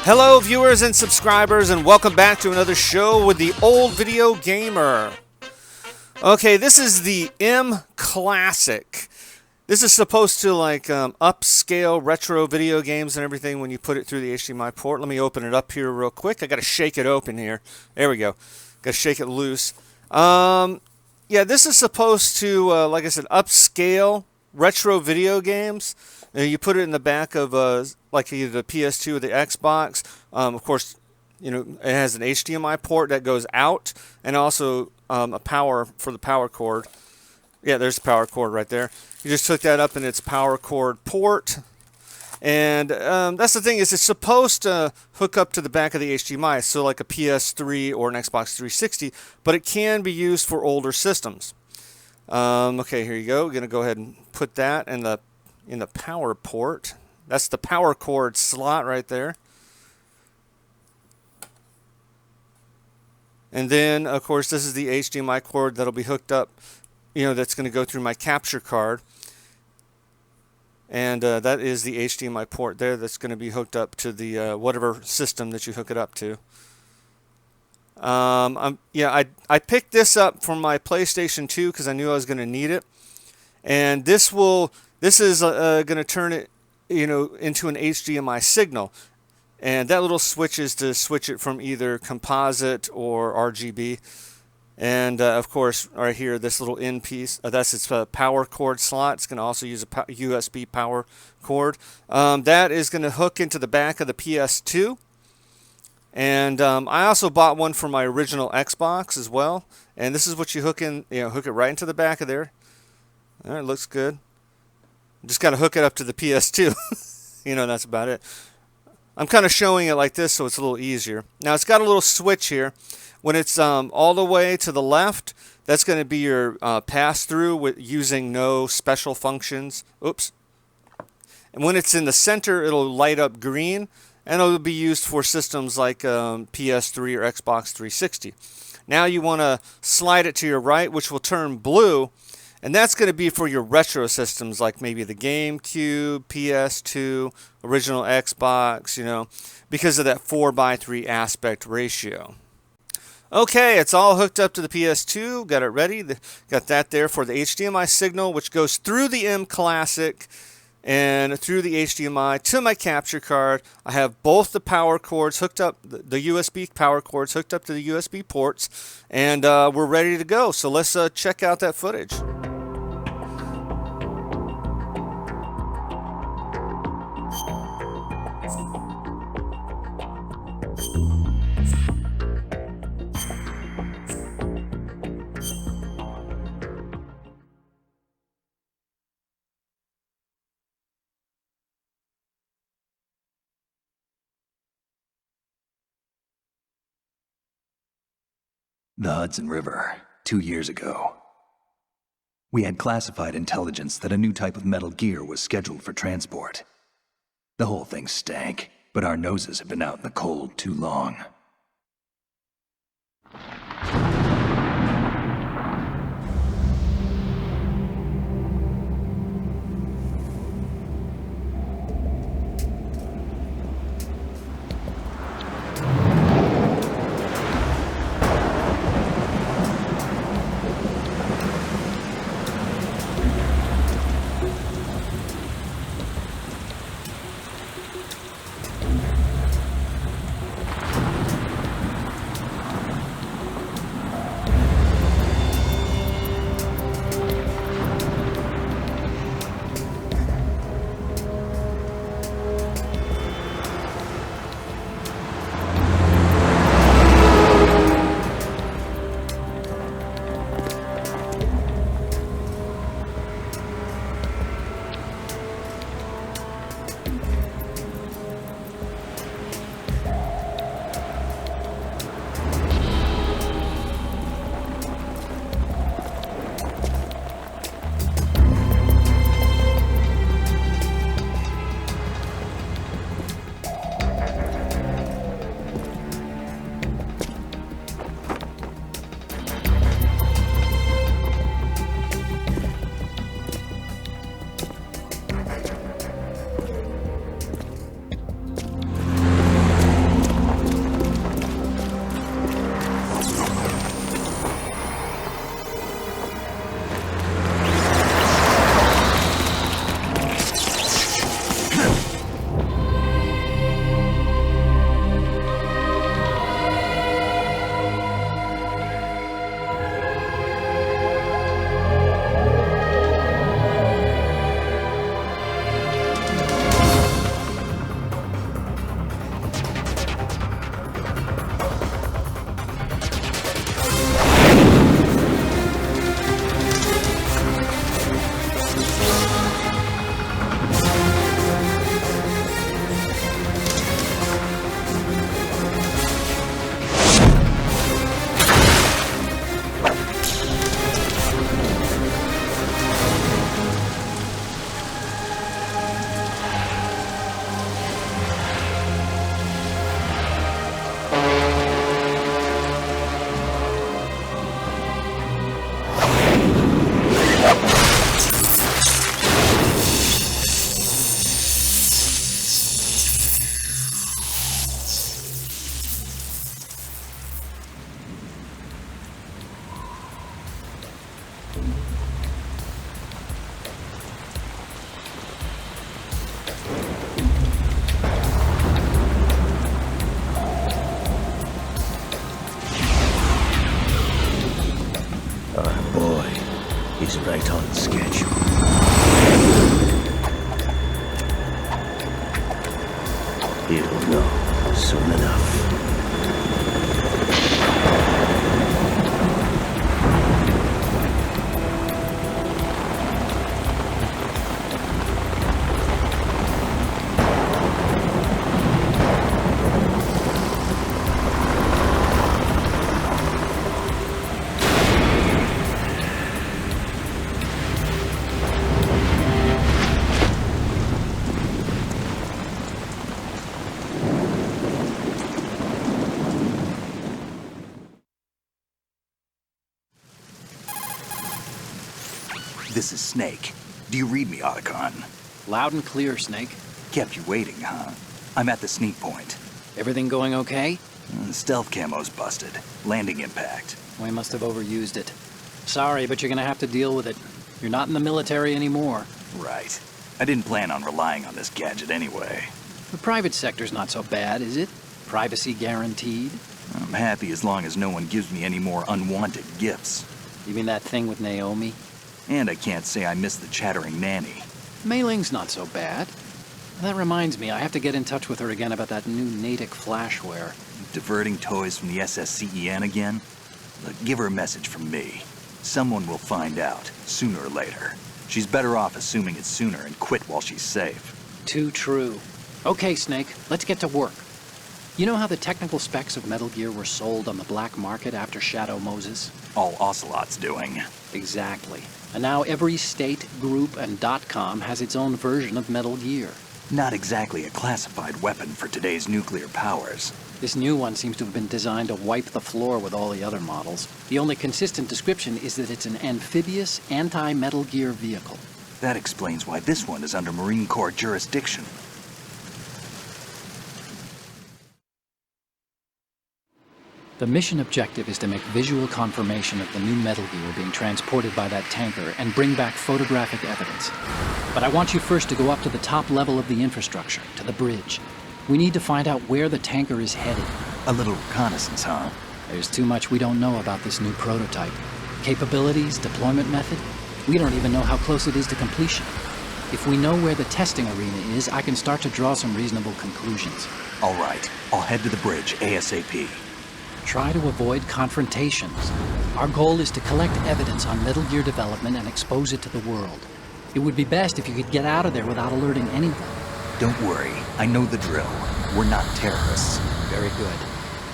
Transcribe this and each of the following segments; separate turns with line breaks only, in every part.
Hello viewers and subscribers, and welcome back to another show with the Old Video Gamer. Okay, this is the mClassic. This is supposed to upscale retro video games and everything when you put it through the HDMI port. Let me open it up here real quick. I got to shake it open here. There we go. Got to shake it loose. Yeah, this is supposed to, like I said, upscale retro video games. You put it in the back of like either the PS2 or the Xbox. Of course, you know, it has an HDMI port that goes out, and also a power for the power cord. Yeah, there's the power cord right there. You just hook that up in its power cord port, and that's the thing, is it's supposed to hook up to the back of the HDMI, so like a PS3 or an Xbox 360, but it can be used for older systems. Okay, here you go. We're gonna go ahead and put that in the power port. That's the power cord slot right there. And then, of course, this is the HDMI cord that'll be hooked up, you know, that's going to go through my capture card. And that is the HDMI port there that's going to be hooked up to the whatever system that you hook it up to. I picked this up from my PlayStation 2 because I knew I was going to need it. And this is going to turn it, you know, into an HDMI signal. And that little switch is to switch it from either composite or RGB. And of course, right here, this little end piece, that's its power cord slot. It's going to also use a USB power cord. That is going to hook into the back of the PS2. And I also bought one for my original Xbox as well. And this is what you hook in, you know, hook it right into the back of there. All right, looks good. Just got to hook it up to the PS2. You know, that's about it. I'm kind of showing it like this so it's a little easier. Now, it's got a little switch here. When it's all the way to the left, that's going to be your pass-through with using no special functions. Oops. And when it's in the center, it'll light up green, and it'll be used for systems like PS3 or Xbox 360. Now you want to slide it to your right, which will turn blue, and that's going to be for your retro systems like maybe the GameCube, PS2, original Xbox, you know, because of that 4:3 aspect ratio. Okay, it's all hooked up to the PS2. Got it ready. Got that there for the HDMI signal, which goes through the mClassic and through the HDMI to my capture card. I have both the power cords hooked up, the USB power cords hooked up to the USB ports, and we're ready to go. So let's check out that footage.
The Hudson River, 2 years ago. We had classified intelligence that a new type of metal gear was scheduled for transport. The whole thing stank, but our noses had been out in the cold too long. No, soon enough. This is Snake. Do you read me, Otacon?
Loud and clear, Snake.
Kept you waiting, huh? I'm at the sneak point.
Everything going okay?
The stealth camo's busted. Landing impact.
We must have overused it. Sorry, but you're gonna have to deal with it. You're not in the military anymore.
Right. I didn't plan on relying on this gadget anyway.
The private sector's not so bad, is it? Privacy guaranteed?
I'm happy as long as no one gives me any more unwanted gifts.
You mean that thing with Naomi?
And I can't say I miss the chattering nanny.
Mailing's not so bad. That reminds me, I have to get in touch with her again about that new Natick flashware.
Diverting toys from the SSCEN again? Look, give her a message from me. Someone will find out, sooner or later. She's better off assuming it's sooner and quit while she's safe.
Too true. Okay, Snake, let's get to work. You know how the technical specs of Metal Gear were sold on the black market after Shadow Moses?
All Ocelot's doing.
Exactly. And now every state, group, and .com has its own version of Metal Gear.
Not exactly a classified weapon for today's nuclear powers.
This new one seems to have been designed to wipe the floor with all the other models. The only consistent description is that it's an amphibious, anti-Metal Gear vehicle.
That explains why this one is under Marine Corps jurisdiction.
The mission objective is to make visual confirmation of the new Metal Gear being transported by that tanker and bring back photographic evidence. But I want you first to go up to the top level of the infrastructure, to the bridge. We need to find out where the tanker is headed.
A little reconnaissance, huh?
There's too much we don't know about this new prototype. Capabilities, deployment method. We don't even know how close it is to completion. If we know where the testing arena is, I can start to draw some reasonable conclusions.
All right, I'll head to the bridge ASAP.
Try to avoid confrontations. Our goal is to collect evidence on Metal Gear development and expose it to the world. It would be best if you could get out of there without alerting anyone.
Don't worry, I know the drill. We're not terrorists.
Very good.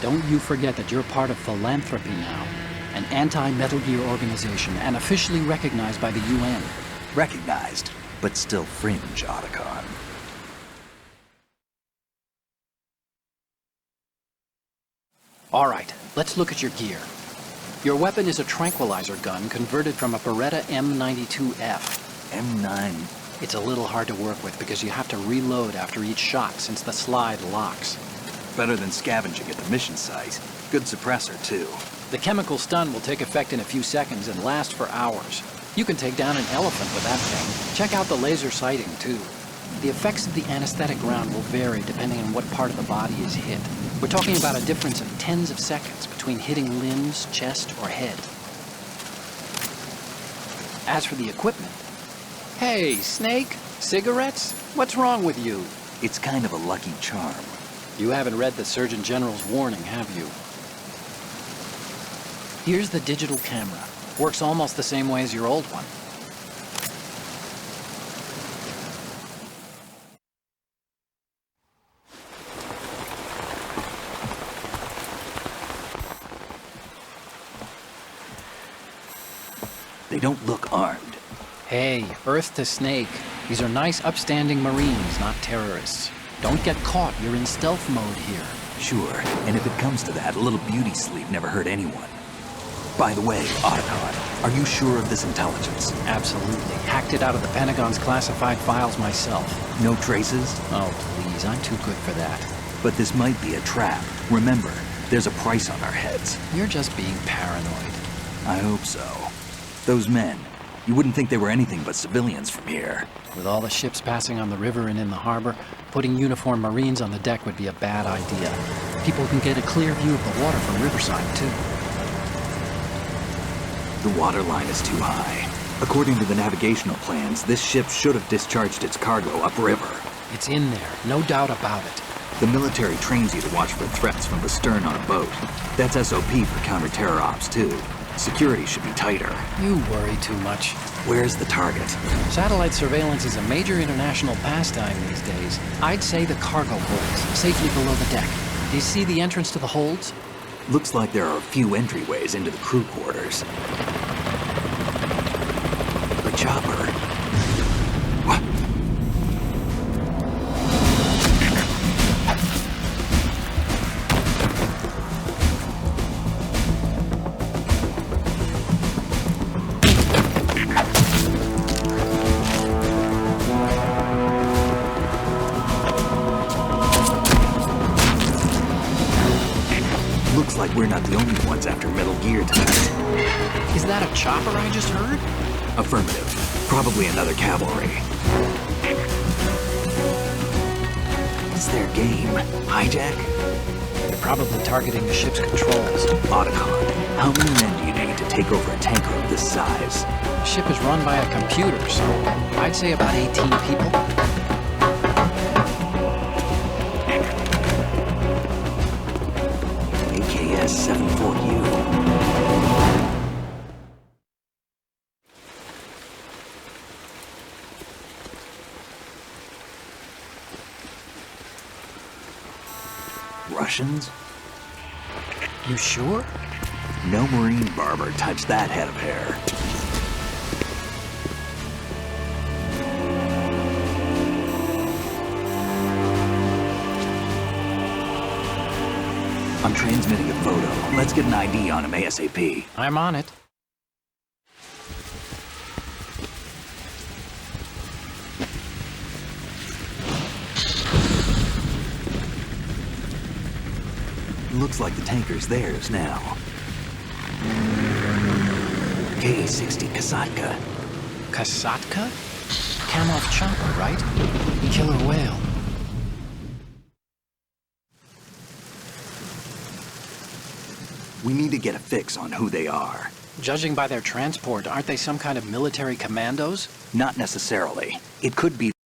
Don't you forget that you're part of Philanthropy now, an anti-Metal Gear organization and officially recognized by the UN.
Recognized, but still fringe, Otacon.
All right, let's look at your gear. Your weapon is a tranquilizer gun converted from a Beretta M92F.
M9.
It's a little hard to work with because you have to reload after each shot since the slide locks.
Better than scavenging at the mission site. Good suppressor, too.
The chemical stun will take effect in a few seconds and last for hours. You can take down an elephant with that thing. Check out the laser sighting, too. The effects of the anesthetic round will vary depending on what part of the body is hit. We're talking about a difference of tens of seconds between hitting limbs, chest, or head. As for the equipment... Hey, Snake, cigarettes? What's wrong with you?
It's kind of a lucky charm.
You haven't read the Surgeon General's warning, have you? Here's the digital camera. Works almost the same way as your old one.
They don't look armed.
Hey, Earth to Snake. These are nice, upstanding Marines, not terrorists. Don't get caught. You're in stealth mode here.
Sure, and if it comes to that, a little beauty sleep never hurt anyone. By the way, Otacon, are you sure of this intelligence?
Absolutely. Hacked it out of the Pentagon's classified files myself.
No traces?
Oh, please. I'm too good for that.
But this might be a trap. Remember, there's a price on our heads.
You're just being paranoid.
I hope so. Those men, you wouldn't think they were anything but civilians from here.
With all the ships passing on the river and in the harbor, putting uniformed Marines on the deck would be a bad idea. People can get a clear view of the water from Riverside, too.
The water line is too high. According to the navigational plans, this ship should have discharged its cargo upriver.
It's in there, no doubt about it.
The military trains you to watch for threats from the stern on a boat. That's SOP for counter-terror ops, too. Security should be tighter.
You worry too much.
Where's the target?
Satellite surveillance is a major international pastime these days. I'd say the cargo holds, safely below the deck. Do you see the entrance to the holds?
Looks like there are a few entryways into the crew quarters. The chopper. What? Looks like we're not the only ones after Metal Gear tonight.
Is that a chopper I just heard?
Affirmative. Probably another cavalry. What's their game? Hijack?
They're probably targeting the ship's controls.
Otacon. How many men do you need to take over a tanker of this size?
The ship is run by a computer, so I'd say about 18 people.
AKS 74U. Russians?
You sure?
No Marine barber touched that head of hair. I'm transmitting a photo. Let's get an ID on him ASAP.
I'm on it.
Looks like the tanker's theirs now. K-60 Kasatka.
Kasatka? Kamov chopper, right? Killer whale.
We need to get a fix on who they are.
Judging by their transport, aren't they some kind of military commandos?
Not necessarily. It could be